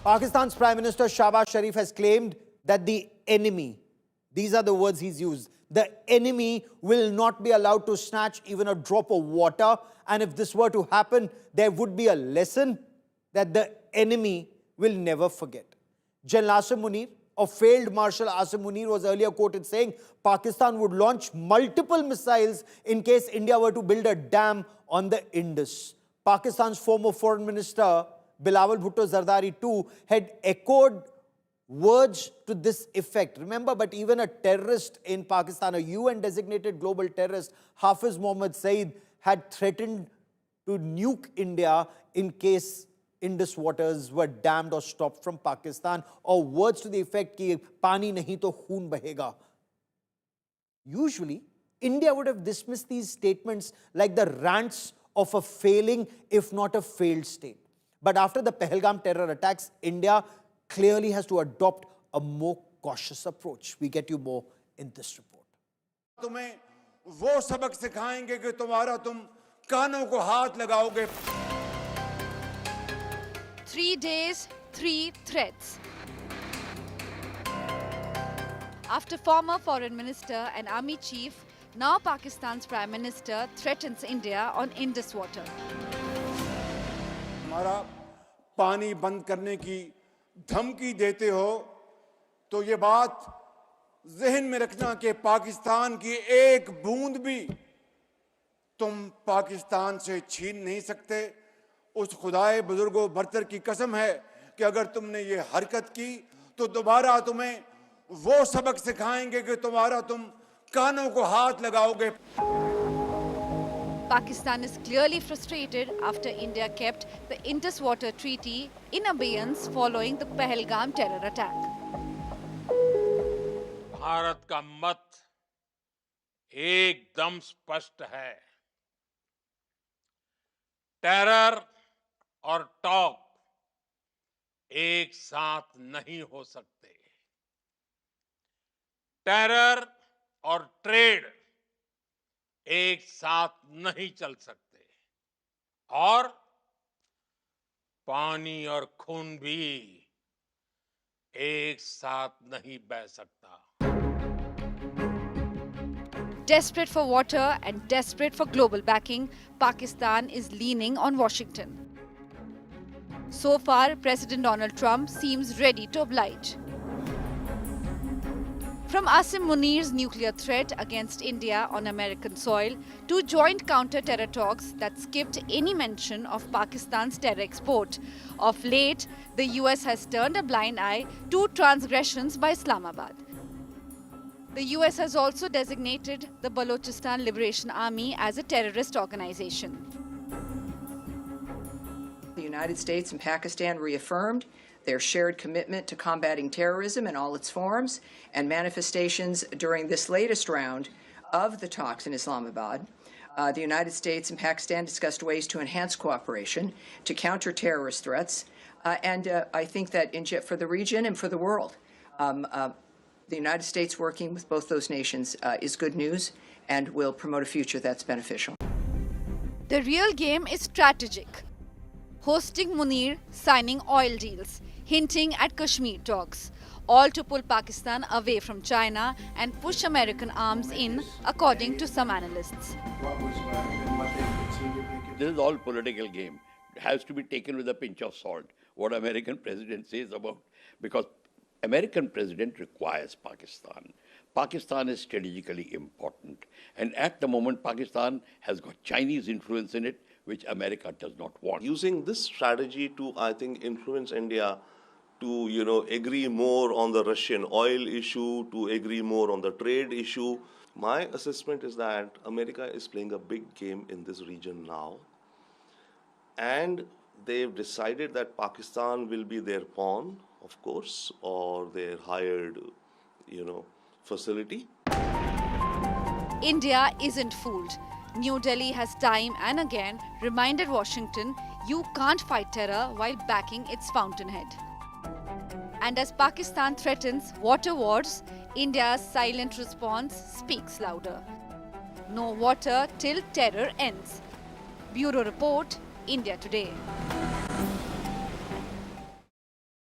Pakistan's Prime Minister Shahbaz Sharif has claimed that the enemy, these are the words he's used, the enemy will not be allowed to snatch even a drop of water. And if this were to happen, there would be a lesson that the enemy will never forget. General Asim Munir, or failed Marshal Asim Munir, was earlier quoted saying Pakistan would launch multiple missiles in case India were to build a dam on the Indus. Pakistan's former Foreign Minister Bilawal Bhutto Zardari too had echoed words to this effect. Remember, but even a terrorist in Pakistan, a UN-designated global terrorist, Hafiz Mohammad Saeed, had threatened to nuke India in case Indus waters were dammed or stopped from Pakistan, or words to the effect कि पानी नहीं तो खून बहेगा. Usually, India would have dismissed these statements like the rants of a failing, if not a failed state. But after the Pahalgam terror attacks, India clearly has to adopt a more cautious approach. We get you more in this report. तुम्हें वो सबक सिखाएंगे कि तुम्हारा तुम कानों को हाथ लगाओगे. 3 days, 3 threats. After former foreign minister and army chief, now Pakistan's Prime Minister threatens India on Indus water. हमारा पानी बंद करने की धमकी देते हो तो ये बात ज़हन में रखना कि पाकिस्तान की एक बूंद भी तुम पाकिस्तान से छीन नहीं सकते. उस खुदाए बुजुर्गों बरतर की कसम है कि अगर तुमने ये हरकत की तो दोबारा तुम्हें वो सबक सिखाएंगे कि तुम्हारा तुम कानों को हाथ लगाओगे. Pakistan is clearly frustrated after India kept the Indus Water Treaty in abeyance following the Pahalgam terror attack. Bharat का मत एकदम स्पष्ट है. टेरर और टॉक एक साथ नहीं हो सकते. टेरर और ट्रेड एक साथ नहीं चल सकते. और पानी और खून भी एक साथ नहीं बह सकता. Desperate for water and desperate for global backing, Pakistan is leaning on Washington. So far, President Donald Trump seems ready to oblige. From Asim Munir's nuclear threat against India on American soil to joint counter-terror talks that skipped any mention of Pakistan's terror export, of late, the US has turned a blind eye to transgressions by Islamabad. The US has also designated the Balochistan Liberation Army as a terrorist organization. The United States and Pakistan reaffirmed their shared commitment to combating terrorism in all its forms and manifestations during this latest round of the talks in Islamabad. The United States and Pakistan discussed ways to enhance cooperation to counter terrorist threats, and I think that for the region and for the world, the United States working with both those nations is good news and will promote a future that's beneficial. The real game is strategic. Hosting Munir, signing oil deals, hinting at Kashmir talks, all to pull Pakistan away from China and push American arms in, according to some analysts. This is all political game. It has to be taken with a pinch of salt, what American president says about, because American president requires Pakistan. Pakistan is strategically important. And at the moment, Pakistan has got Chinese influence in it, which America does not want. Using this strategy to, I think, influence India to, agree more on the Russian oil issue, to agree more on the trade issue. My assessment is that America is playing a big game in this region now. And they've decided that Pakistan will be their pawn, of course, or their hired, facility. India isn't fooled. New Delhi has time and again reminded Washington you can't fight terror while backing its fountainhead. And as Pakistan threatens water wars, India's silent response speaks louder. No water till terror ends. Bureau Report, India Today.